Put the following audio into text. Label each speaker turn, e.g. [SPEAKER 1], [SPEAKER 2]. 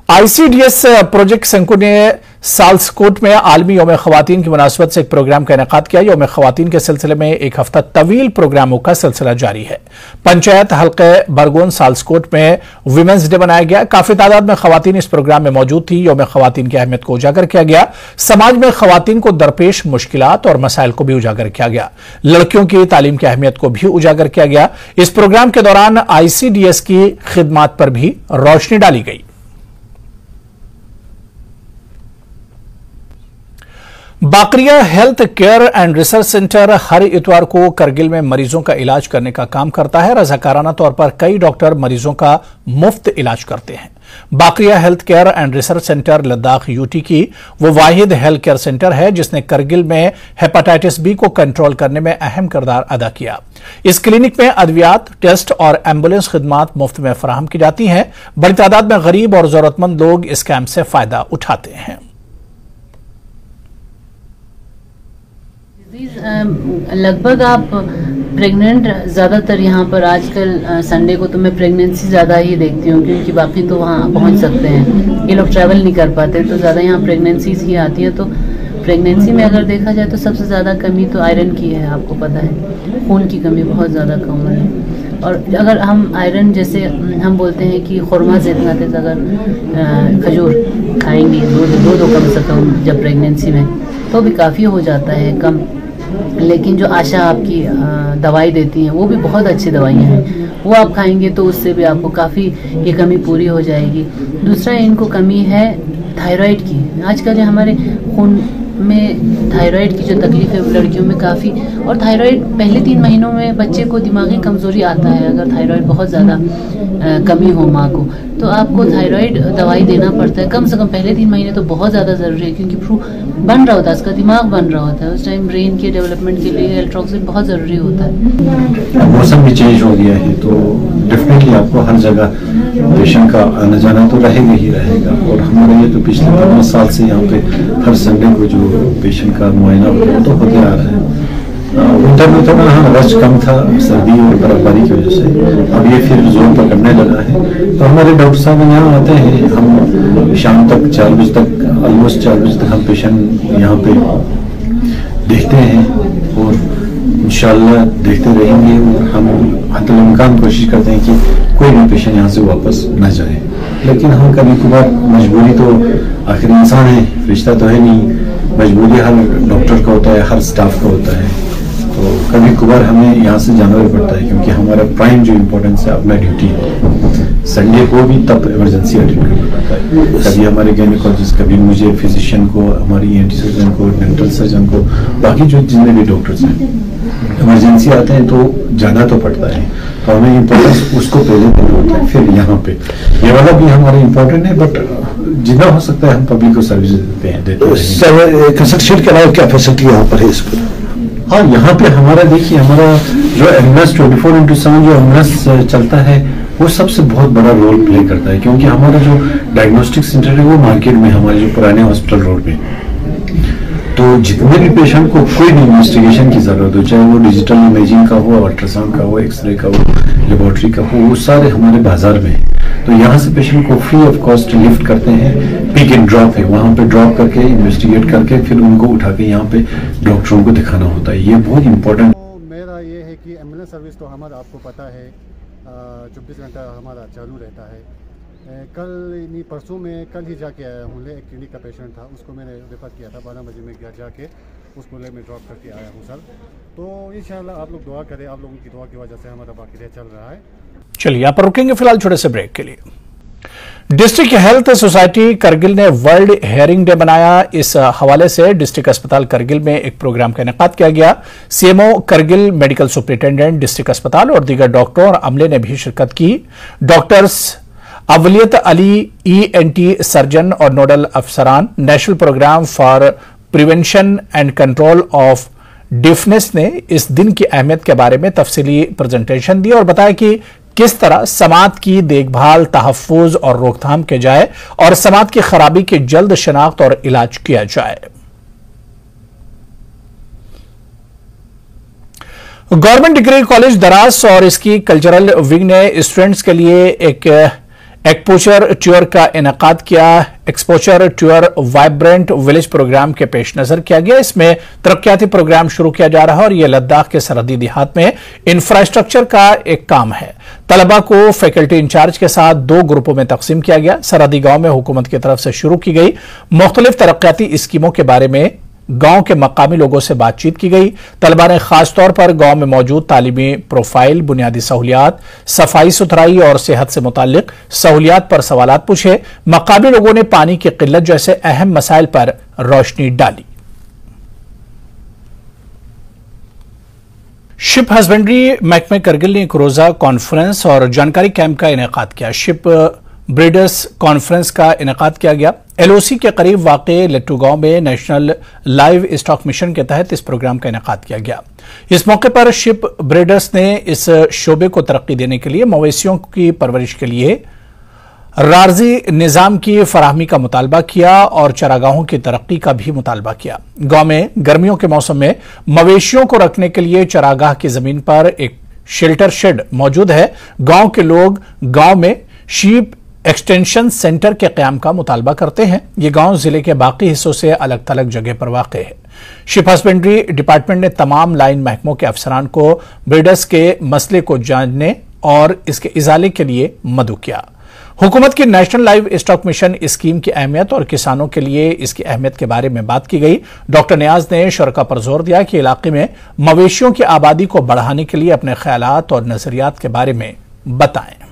[SPEAKER 1] ICDS project Sanku ने साल्सकोट में आलमी यौम ख़वातीन की मुनासबत से एक प्रोग्राम का इनेकाद किया। यौम ख़वातीन के सिलसिले में एक हफ्ता तवील प्रोग्रामों का सिलसिला जारी है। पंचायत हल्के बरगोन साल्सकोट में विमेंस डे मनाया गया। काफी तादाद में ख़वातीन इस प्रोग्राम में मौजूद थी। यौम ख़वातीन की अहमियत को उजागर किया गया। समाज में ख़वातीन को दरपेश मुश्किलात और मसाइल को भी उजागर किया गया। लड़कियों की तालीम की अहमियत को भी उजागर किया गया। इस प्रोग्राम के दौरान ICDS की खिदमात पर भी रोशनी डाली गई। Bakaria health care and research centre हर इतवार को करगिल में मरीजों का इलाज करने का काम करता है। रज़ाकाराना तौर पर कई डॉक्टर मरीजों का मुफ्त इलाज करते हैं। Bakaria health care and research centre Ladakh UT की वो वाहिद हेल्थ केयर सेंटर है जिसने करगिल में हेपेटाइटिस बी को कंट्रोल करने में अहम किरदार अदा किया। इस क्लिनिक में अद्वियात, टेस्ट और एम्बुलेंस खिदमात मुफ्त में फराहम की जाती हैं। बड़ी तादाद में गरीब और जरूरतमंद लोग इस कैंप से फायदा उठाते हैं।
[SPEAKER 2] लगभग आप प्रेग्नेंट ज़्यादातर यहाँ पर आजकल संडे को तो मैं प्रेगनेंसी ज़्यादा ही देखती हूँ क्योंकि बाकी तो वहाँ पहुँच सकते हैं। ये लोग ट्रैवल नहीं कर पाते तो ज़्यादा यहाँ प्रेगनेंसीज ही आती है। तो प्रेगनेंसी में अगर देखा जाए तो सबसे ज़्यादा कमी तो आयरन की है। आपको पता है खून की कमी बहुत ज़्यादा कम है। और अगर हम आयरन जैसे हम बोलते हैं कि खुरमा से इतना तेज अगर खजूर खाएंगे दो कम से कम जब प्रेगनेंसी में तो भी काफ़ी हो जाता है कम। लेकिन जो आशा आपकी दवाई देती हैं वो भी बहुत अच्छी दवाइयाँ हैं। वो आप खाएंगे तो उससे भी आपको काफ़ी ये कमी पूरी हो जाएगी। दूसरा इनको कमी है थायराइड की। आजकल जो हमारे खून में थायराइड की जो तकलीफ है लड़कियों में काफ़ी, और थायराइड पहले 3 महीनों में बच्चे को दिमागी कमज़ोरी आता है। अगर थायराइड बहुत ज़्यादा कमी हो माँ को तो आपको थायराइड दवाई देना पड़ता है। कम से कम पहले 3 महीने तो बहुत ज़्यादा ज़रूरी है क्योंकि फ्रू बन रहा होता है, उसका दिमाग बन रहा होता है। उस टाइम ब्रेन के डेवलपमेंट के लिए एल्ट्रोक्सिन बहुत ज़रूरी होता है।
[SPEAKER 3] मौसम भी चेंज हो गया है तो डेफिनेटली आपको हर जगह पेशेंट का आना जाना तो रहेगा ही रहेगा। और हमारे ये तो पिछले 15 साल से यहाँ पे हर संडे को जो पेशेंट का मुआयना तो होते आ रहा है। विंटर में थोड़ा हाँ रश कम था सर्दी और बर्फबारी की वजह से। अब ये फिर जोर पकड़ने लगा है तो हमारे डॉक्टर साहब यहाँ आते हैं। हम शाम तक 4 बजे तक ऑलमोस्ट 4 बजे तक हम पेशेंट यहाँ पे देखते हैं और इंशाल्लाह देखते रहेंगे। और हम हतुल कोशिश करते हैं कि कोई भी पेशेंट यहाँ से वापस न जाए। लेकिन हम कभी कभार मजबूरी तो आखिर इंसान है, रिश्ता तो है नहीं। मजबूरी हर डॉक्टर का होता है, हर स्टाफ का होता है। तो कभी कभार हमें यहाँ से जाना भी पड़ता है क्योंकि हमारा प्राइम जो इम्पोर्टेंस है अपना ड्यूटी है। संडे को भी तब इमरजेंसी अटेंड करना पड़ता है। कभी हमारे गायनेकोलॉजिस्ट, कभी मुझे फिजिशियन को, हमारी ENT सर्जन को, डेंटल सर्जन को, बाकी जो जितने भी डॉक्टर्स हैं इमरजेंसी आते हैं तो जाना तो पड़ता है। तो हमें इम्पोर्टेंस उसको पहले देना होता है। फिर यहाँ पे ये वाला भी हमारा इम्पोर्टेंट है बट जितना हो सकता है हम पब्लिक को सर्विस देते हैं।
[SPEAKER 4] कंसल्टेशन के अलावा क्या फैसिलिटी यहाँ पर है इस पर?
[SPEAKER 3] हाँ, यहाँ पे हमारा देखिए हमारा जो एम्बुलेंस 24/7 जो एम्बुलेंस चलता है वो सबसे बहुत बड़ा रोल प्ले करता है क्योंकि हमारा जो डायग्नोस्टिक सेंटर है वो मार्केट में हमारे जो पुराने हॉस्पिटल रोड में। तो जितने भी पेशेंट को कोई भी इन्वेस्टिगेशन की जरूरत हो, चाहे वो डिजिटल इमेजिंग का हो, अल्ट्रासाउंड का हो, एक्सरे का हो, लेबोरेटरी का हो, वो सारे हमारे बाजार में है। तो यहाँ से पेशेंट को फ्री ऑफ कॉस्ट लिफ्ट करते हैं। पिक एंड ड्रॉप है, वहाँ पे ड्रॉप करके इन्वेस्टिगेट करके फिर उनको उठा के यहाँ पे डॉक्टरों को दिखाना होता है। ये बहुत इंपॉर्टेंट।
[SPEAKER 5] तो मेरा ये है कि एम्बुलेंस सर्विस तो हमारा आपको पता है 24 घंटा हमारा चालू रहता है। कल नहीं परसों में कल ही जाके आया हूँ। एक क्लिनिक का पेशेंट था, उसको मैंने रेफर किया था। 12 बजे में घर जाके उसको ले में ड्रॉप करके आया हूँ सर। तो इंशाल्लाह आप लोग दुआ करें, आप लोगों की दुआ की वजह से हमारा बाकी चल रहा है।
[SPEAKER 1] चलिए यहाँ पर रुकेंगे फिलहाल छोटे से ब्रेक के लिए। डिस्ट्रिक्ट हेल्थ सोसाइटी करगिल ने वर्ल्ड हेयरिंग डे मनाया। इस हवाले से डिस्ट्रिक्ट अस्पताल करगिल में एक प्रोग्राम का इनेकाद किया गया। CMO Kargil, medical superintendent district अस्पताल और दीगर डॉक्टरों और अमले ने भी शिरकत की। Doctors Awliyat Ali, ENT surgeon और नोडल अफसरान, national programme for prevention and control of deafness ने इस दिन की अहमियत के बारे में तफसीली प्रेजेंटेशन दी और बताया कि किस तरह समात की देखभाल, तहफ्फुज और रोकथाम की जाए और समात की खराबी की जल्द शनाख्त और इलाज किया जाए। गवर्नमेंट डिग्री कॉलेज दरास और इसकी कल्चरल विंग ने स्टूडेंट्स के लिए एक एक्सपोजर टूर का इनेकाद किया। Exposure tour vibrant village programme के पेश नजर किया गया। इसमें तरक्याती प्रोग्राम शुरू किया जा रहा है और यह लद्दाख के सरहदी देहात में इंफ्रास्ट्रक्चर का एक काम है। तलबा को फैकल्टी इंचार्ज के साथ 2 ग्रुपों में तकसीम किया गया। सरहदी गांव में हुकूमत की तरफ से शुरू की गई मुख्तलिफ तरक्याती स्कीमों के बारे में गांव के मकामी लोगों से बातचीत की गई। तलबा ने खासतौर पर गांव में मौजूद तालीमी प्रोफाइल, बुनियादी सहूलियात, सफाई सुथराई और सेहत से मुताल्लिक सहूलियात पर सवालात पूछे। मकामी लोगों ने पानी की किल्लत जैसे अहम मसाइल पर रोशनी डाली। शिप हस्बेंड्री महकमे करगिल ने एक रोजा कॉन्फ्रेंस और जानकारी कैंप का इनेकाद किया। शिप ब्रीडर्स कॉन्फ्रेंस का इनेकाद किया गया। एलओसी के करीब वाक़े लट्टू गांव में नेशनल लाइव स्टॉक मिशन के तहत इस प्रोग्राम का इनेकाद किया गया। इस मौके पर शिप ब्रीडर्स ने इस शोबे को तरक्की देने के लिए मवेशियों की परवरिश के लिए रार्जी निजाम की फराहमी का मुतालबा किया और चरागाहों की तरक्की का भी मुतालबा किया। गांव में गर्मियों के मौसम में मवेशियों को रखने के लिए चरागाह की जमीन पर एक शेल्टर शेड मौजूद है। गांव के लोग गांव में शीप एक्सटेंशन सेंटर के क़याम का मुतालबा करते हैं। ये गांव जिले के बाकी हिस्सों से अलग थलग जगह पर वाक़ है। शिप हस्बेंड्री डिपार्टमेंट ने तमाम लाइन महकमों के अफसरान को ब्रीडर्स के मसले को जानने और इसके इजाले के लिए मदऊ किया। हुकूमत की national live stock mission scheme की अहमियत और किसानों के लिए इसकी अहमियत के बारे में बात की गई। डॉक्टर नियाज ने शरका पर जोर दिया कि इलाके में मवेशियों की आबादी को बढ़ाने के लिए अपने ख्यालात और नजरियात के बारे में बताएं।